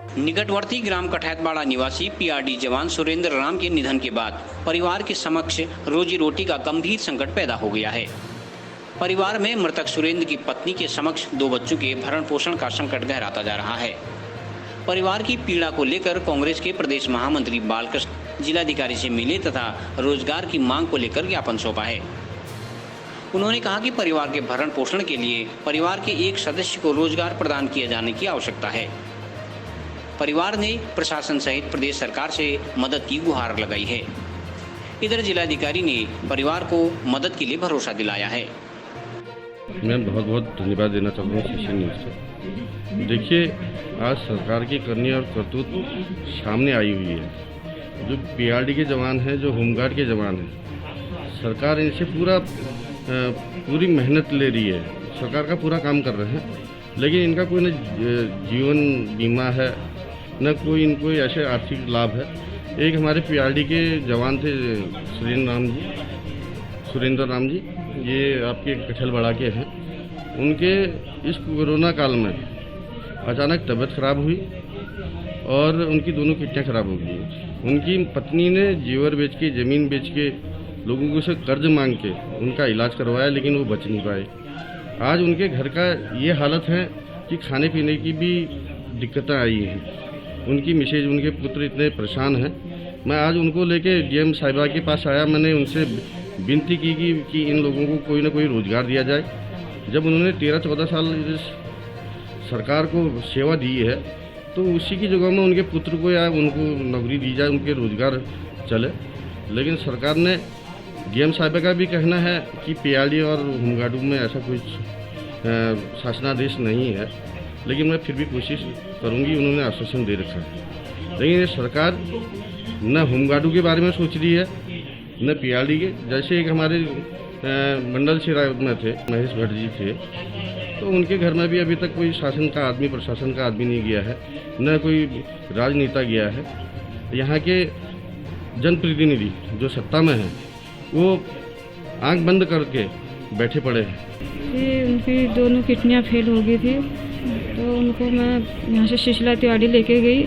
निकटवर्ती ग्राम कठैतवाड़ा निवासी पीआरडी जवान सुरेंद्र राम के निधन के बाद परिवार के समक्ष रोजी रोटी का गंभीर संकट पैदा हो गया है। परिवार में मृतक सुरेंद्र की पत्नी के समक्ष 2 बच्चों के भरण पोषण का संकट गहराता जा रहा है। परिवार की पीड़ा को लेकर कांग्रेस के प्रदेश महामंत्री बालकृष्ण जिलाधिकारी से मिले तथा रोजगार की मांग को लेकर ज्ञापन सौंपा है। उन्होंने कहा कि परिवार के भरण पोषण के लिए परिवार के एक सदस्य को रोजगार प्रदान किए जाने की आवश्यकता है। परिवार ने प्रशासन सहित प्रदेश सरकार से मदद की गुहार लगाई है। इधर जिलाधिकारी ने परिवार को मदद के लिए भरोसा दिलाया है। मैं बहुत बहुत धन्यवाद देना चाहूँगा सीसी न्यूज़ से। देखिए, आज सरकार की करनी और करतूत सामने आई हुई है। जो पीआरडी के जवान हैं, जो होमगार्ड के जवान हैं, सरकार इनसे पूरी मेहनत ले रही है। सरकार का पूरा काम कर रहे हैं, लेकिन इनका कोई न जीवन बीमा है, न कोई इनको ऐसे आर्थिक लाभ है। एक हमारे पीआरडी के जवान थे सुरेंद्र राम जी, ये आपके कठैतवाड़ा के हैं। उनके इस कोरोना काल में अचानक तबीयत खराब हुई और उनकी दोनों किडनियाँ खराब हो गई। उनकी पत्नी ने जेवर बेच के, ज़मीन बेच के, लोगों से कर्ज मांग के उनका इलाज करवाया, लेकिन वो बच नहीं पाए। आज उनके घर का ये हालत है कि खाने पीने की भी दिक्कतें आई हैं। उनकी मिसेज, उनके पुत्र इतने परेशान हैं। मैं आज उनको लेके डीएम साहिबा के पास आया। मैंने उनसे विनती की कि इन लोगों को कोई ना कोई रोज़गार दिया जाए। जब उन्होंने 13-14 साल सरकार को सेवा दी है, तो उसी की जगह में उनके पुत्र को या उनको नौकरी दी जाए, उनके रोज़गार चले। लेकिन सरकार ने, डीएम साहिबा का भी कहना है कि पीआरडी और होमगार्ड में ऐसा कोई शासनादेश नहीं है, लेकिन मैं फिर भी कोशिश करूंगी। उन्होंने आश्वासन दे रखा है, लेकिन ये सरकार न होमगार्ड के बारे में सोच रही है, न पीआरडी के। जैसे एक हमारे मंडल सिरा में थे, महेश भट्ट जी थे, तो उनके घर में भी अभी तक कोई शासन का आदमी, प्रशासन का आदमी नहीं गया है, न कोई राजनेता गया है। यहाँ के जनप्रतिनिधि जो सत्ता में हैं, वो आंख बंद करके बैठे पड़े हैं। ये उनकी दोनों किडनियाँ फेल हो गई थी, तो उनको मैं यहाँ से शिशला तिवाड़ी लेके गई।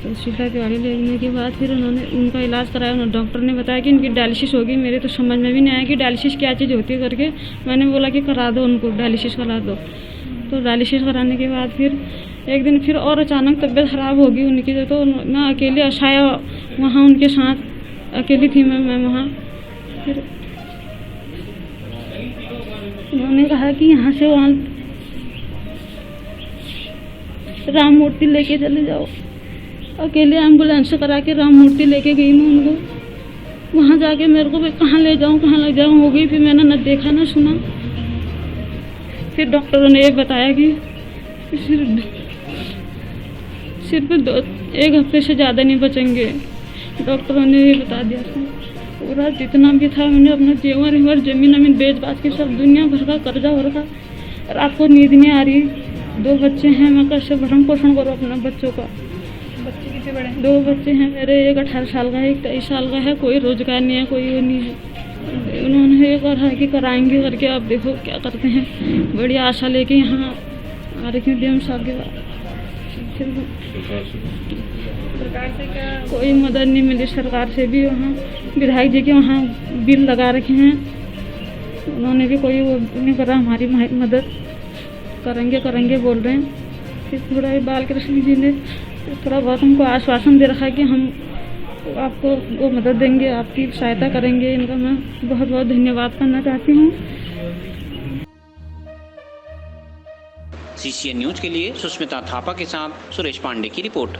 तो शिशला तिवाड़ी लेने के बाद फिर उन्होंने उनका इलाज कराया। डॉक्टर ने बताया कि इनकी डायलिसिस होगी। मेरे तो समझ में भी नहीं आया कि डायलिसिस क्या चीज़ होती है करके। मैंने बोला कि करा दो, उनको डायलिसिस करा दो। तो डायलिसिस कराने के बाद फिर एक दिन फिर और अचानक तबीयत खराब होगी उनकी। तो मैं अकेले अशाया वहाँ उनके साथ अकेली थी मैं वहाँ। फिर उन्होंने कहा कि यहाँ से वहाँ राम मूर्ति लेके चले जाओ। अकेले एम्बुलेंस करा के राम मूर्ति लेके गई मैं उनको। वहाँ जाके मेरे को कहाँ ले जाऊँ, कहाँ ले जाऊँ हो गई। फिर मैंने न देखा न सुना। फिर डॉक्टरों ने ये बताया कि सिर्फ 1 हफ्ते से ज़्यादा नहीं बचेंगे। डॉक्टरों ने ये बता दिया था। पूरा जितना भी था मैंने अपना जेवर ज़मीन बेच बाच के सब दुनिया भर का कर्जा हो रखा। रात को नींद नहीं आ रही। 2 बच्चे हैं, मैं कैसे भरण पोषण करूँ अपना बच्चों का। बच्चे कितने बड़े हैं? 2 बच्चे हैं मेरे, एक 18 साल का है, एक 23 साल का है। कोई रोजगार नहीं है, कोई वो नहीं है। उन्होंने ये कहा कि कराएंगे करके, अब देखो क्या करते हैं। बड़ी आशा लेके यहाँ आ रही हूँ डीएम साहब के बाद। सरकार से क्या कोई मदद नहीं मिली सरकार से भी। वहाँ विधायक जी के वहाँ बिल लगा रखे हैं, उन्होंने भी कोई वो नहीं करा हमारी मदद। करेंगे बोल रहे हैं। फिर थोड़ा बालकृष्ण जी ने थोड़ा बहुत हमको आश्वासन दे रखा है कि हम आपको वो मदद देंगे, आपकी सहायता करेंगे। इनका मैं बहुत बहुत धन्यवाद करना चाहती हूँ। सीसीएन न्यूज के लिए सुष्मिता थापा के साथ सुरेश पांडे की रिपोर्ट।